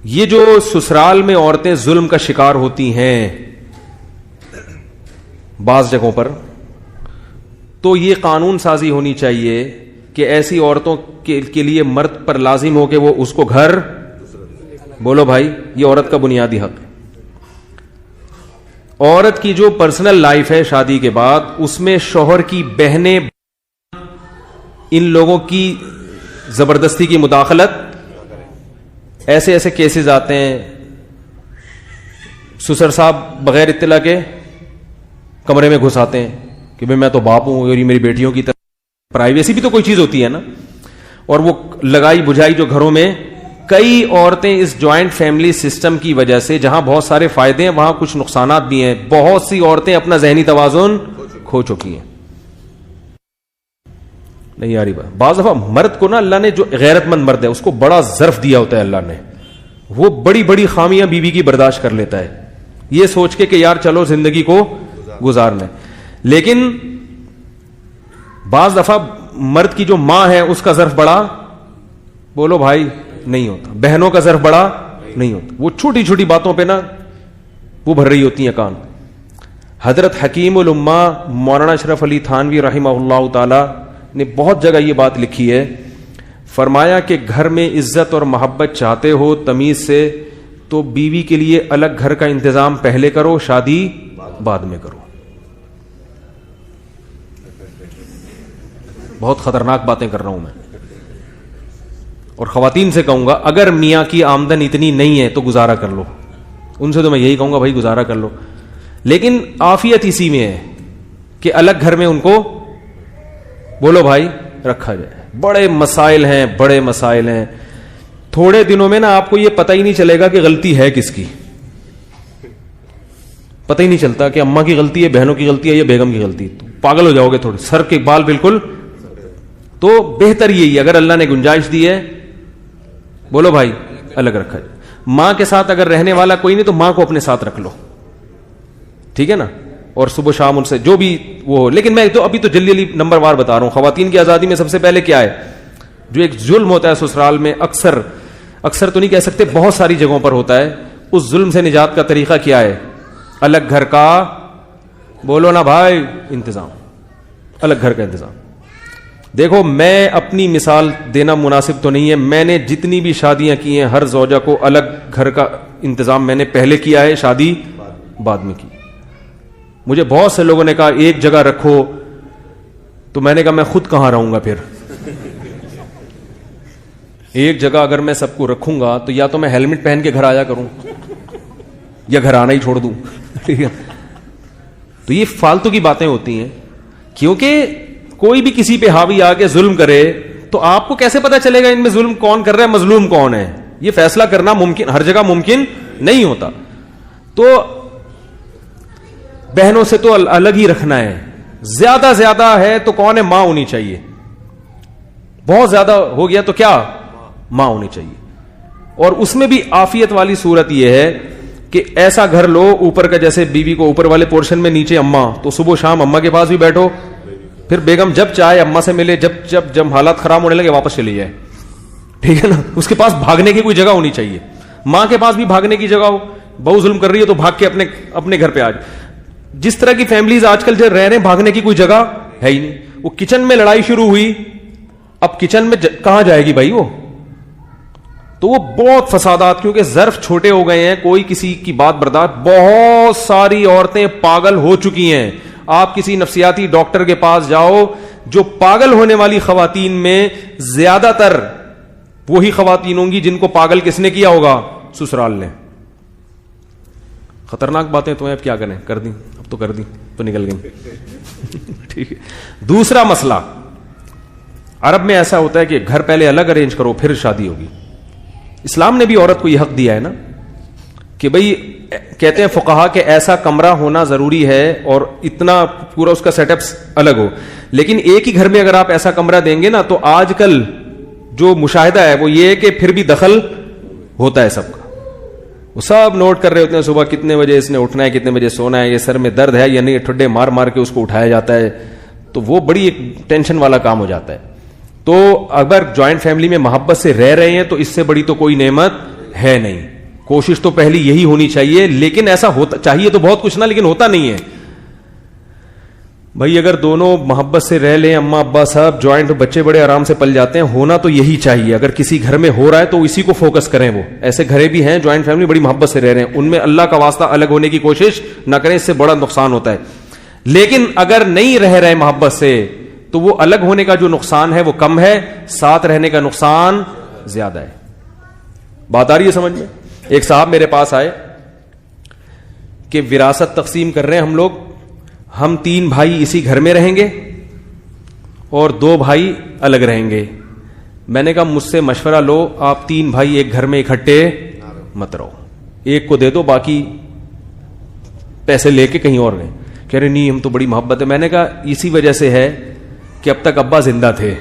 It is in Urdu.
یہ جو سسرال میں عورتیں ظلم کا شکار ہوتی ہیں بعض جگہوں پر, تو یہ قانون سازی ہونی چاہیے کہ ایسی عورتوں کے لیے مرد پر لازم ہو کہ وہ اس کو گھر, بولو بھائی, یہ عورت کا بنیادی حق ہے. عورت کی جو پرسنل لائف ہے شادی کے بعد, اس میں شوہر کی بہنیں, ان لوگوں کی زبردستی کی مداخلت, ایسے ایسے کیسز آتے ہیں, سسر صاحب بغیر اطلاع کے کمرے میں گھس آتے ہیں کہ بھئی میں تو باپ ہوں اور یہ میری بیٹیوں کی طرف. پرائیویسی بھی تو کوئی چیز ہوتی ہے نا. اور وہ لگائی بجھائی جو گھروں میں, کئی عورتیں اس جوائنٹ فیملی سسٹم کی وجہ سے, جہاں بہت سارے فائدے ہیں وہاں کچھ نقصانات بھی ہیں, بہت سی عورتیں اپنا ذہنی توازن کھو چکی ہیں. نہیں آ رہی بات. بعض دفعہ مرد کو نا اللہ نے, جو غیرت مند مرد ہے اس کو بڑا ظرف دیا ہوتا ہے اللہ نے, وہ بڑی بڑی خامیاں بیوی کی برداشت کر لیتا ہے یہ سوچ کے کہ یار چلو زندگی کو گزارنا ہے. لیکن بعض دفعہ مرد کی جو ماں ہے اس کا ظرف بڑا, بولو بھائی, نہیں ہوتا. بہنوں کا ظرف بڑا نہیں ہوتا. وہ چھوٹی چھوٹی باتوں پہ نا وہ بھر رہی ہوتی ہیں کان. حضرت حکیم الامہ مولانا اشرف علی تھانوی رحمہ اللہ تعالی نے بہت جگہ یہ بات لکھی ہے. فرمایا کہ گھر میں عزت اور محبت چاہتے ہو تمیز سے, تو بیوی کے لیے الگ گھر کا انتظام پہلے کرو, شادی بعد میں کرو. بہت خطرناک باتیں کر رہا ہوں میں, اور خواتین سے کہوں گا اگر میاں کی آمدن اتنی نہیں ہے تو گزارا کر لو. ان سے تو میں یہی کہوں گا بھائی گزارا کر لو, لیکن عافیت اسی میں ہے کہ الگ گھر میں ان کو, بولو بھائی, رکھا جائے. بڑے مسائل ہیں, بڑے مسائل ہیں. تھوڑے دنوں میں نا آپ کو یہ پتہ ہی نہیں چلے گا کہ غلطی ہے کس کی. پتہ ہی نہیں چلتا کہ اماں کی غلطی ہے, بہنوں کی غلطی ہے, یا بیگم کی غلطی. تو پاگل ہو جاؤ گے تھوڑے, سر کے بال بالکل. تو بہتر یہی ہے اگر اللہ نے گنجائش دی ہے, بولو بھائی, الگ رکھا جائے. ماں کے ساتھ اگر رہنے والا کوئی نہیں تو ماں کو اپنے ساتھ رکھ لو, ٹھیک ہے نا, اور صبح شام ان سے جو بھی وہ ہو. لیکن میں تو ابھی تو جلدی نمبر وار بتا رہا ہوں. خواتین کی آزادی میں سب سے پہلے کیا ہے, جو ایک ظلم ہوتا ہے سسرال میں, اکثر تو نہیں کہہ سکتے, بہت ساری جگہوں پر ہوتا ہے, اس ظلم سے نجات کا طریقہ کیا ہے, الگ گھر کا, بولو نا بھائی, انتظام. الگ گھر کا انتظام. دیکھو میں اپنی مثال دینا مناسب تو نہیں ہے, میں نے جتنی بھی شادیاں کی ہیں ہر زوجہ کو الگ گھر کا انتظام میں نے پہلے کیا ہے, شادی بعد میں کی. مجھے بہت سے لوگوں نے کہا ایک جگہ رکھو, تو میں نے کہا میں خود کہاں رہوں گا پھر. ایک جگہ اگر میں سب کو رکھوں گا تو یا تو میں ہیلمٹ پہن کے گھر آیا کروں یا گھر آنا ہی چھوڑ دوں. تو یہ فالتو کی باتیں ہوتی ہیں, کیونکہ کوئی بھی کسی پہ حاوی آ کے ظلم کرے تو آپ کو کیسے پتا چلے گا ان میں ظلم کون کر رہا ہے, مظلوم کون ہے. یہ فیصلہ کرنا ممکن ہر جگہ ممکن نہیں ہوتا. تو بہنوں سے تو الگ ہی رکھنا ہے. زیادہ ہے تو کون ہے, ماں ہونی چاہیے. بہت زیادہ ہو گیا تو کیا, ماں ہونی چاہیے. اور اس میں بھی عافیت والی صورت یہ ہے کہ ایسا گھر لو اوپر کا, جیسے بیوی کو اوپر والے پورشن میں نیچے اماں, تو صبح شام اماں کے پاس بھی بیٹھو, پھر بیگم جب چاہے اماں سے ملے, جب حالات خراب ہونے لگے واپس چلی جائے, ٹھیک ہے نا. اس کے پاس بھاگنے کی کوئی جگہ ہونی چاہیے. ماں کے پاس بھی بھاگنے کی جگہ ہو, بہو ظلم کر رہی ہے تو بھاگ کے اپنے گھر پہ آ جائے. جس طرح کی فیملیز آج کل جو رہ رہے ہیں, بھاگنے کی کوئی جگہ ہے ہی نہیں. وہ کچن میں لڑائی شروع ہوئی, اب کچن میں کہاں جائے گی بھائی وہ, تو وہ بہت فسادات, کیونکہ ظرف چھوٹے ہو گئے ہیں, کوئی کسی کی بات برداشت. بہت ساری عورتیں پاگل ہو چکی ہیں. آپ کسی نفسیاتی ڈاکٹر کے پاس جاؤ, جو پاگل ہونے والی خواتین میں زیادہ تر وہی خواتین ہوں گی جن کو پاگل کس نے کیا ہوگا, سسرال نے. خطرناک باتیں تو ہیں, اب کیا کریں, کر دیں, اب تو کر دیں تو نکل گئی. ٹھیک ہے. دوسرا مسئلہ, عرب میں ایسا ہوتا ہے کہ گھر پہلے الگ ارینج کرو پھر شادی ہوگی. اسلام نے بھی عورت کو یہ حق دیا ہے نا کہ بھئی, کہتے ہیں فقہا کہ ایسا کمرہ ہونا ضروری ہے اور اتنا پورا اس کا سیٹ اپ الگ ہو. لیکن ایک ہی گھر میں اگر آپ ایسا کمرہ دیں گے نا, تو آج کل جو مشاہدہ ہے وہ یہ ہے کہ پھر بھی دخل ہوتا ہے سب کا. وہ سب نوٹ کر رہے ہوتے ہیں صبح کتنے بجے اس نے اٹھنا ہے, کتنے بجے سونا ہے, یہ سر میں درد ہے یا نہیں, ٹھڈے مار مار کے اس کو اٹھایا جاتا ہے. تو وہ بڑی ایک ٹینشن والا کام ہو جاتا ہے. تو اگر جوائنٹ فیملی میں محبت سے رہ رہے ہیں تو اس سے بڑی تو کوئی نعمت ہے نہیں. کوشش تو پہلی یہی ہونی چاہیے, لیکن ایسا ہوتا چاہیے تو بہت کچھ نا, لیکن ہوتا نہیں ہے. بھائی اگر دونوں محبت سے رہ لیں, اماں ابا صاحب جوائنٹ, بچے بڑے آرام سے پل جاتے ہیں. ہونا تو یہی چاہیے. اگر کسی گھر میں ہو رہا ہے تو اسی کو فوکس کریں. وہ ایسے گھرے بھی ہیں جوائنٹ فیملی بڑی محبت سے رہ رہے ہیں, ان میں اللہ کا واسطہ الگ ہونے کی کوشش نہ کریں, اس سے بڑا نقصان ہوتا ہے. لیکن اگر نہیں رہ رہے محبت سے تو وہ الگ ہونے کا جو نقصان ہے وہ کم ہے, ساتھ رہنے کا نقصان زیادہ ہے. بات آ رہی ہے سمجھ میں؟ ایک صاحب میرے پاس آئے کہ وراثت تقسیم کر رہے ہیں ہم لوگ, ہم 3 بھائی اسی گھر میں رہیں گے اور 2 بھائی الگ رہیں گے. میں نے کہا مجھ سے مشورہ لو, آپ 3 بھائی ایک گھر میں اکٹھے مت رہو, ایک کو دے دو, باقی پیسے لے کے کہیں اور گئے. کہہ رہے نہیں ہم تو بڑی محبت ہے. میں نے کہا اسی وجہ سے ہے کہ اب تک ابا زندہ تھے.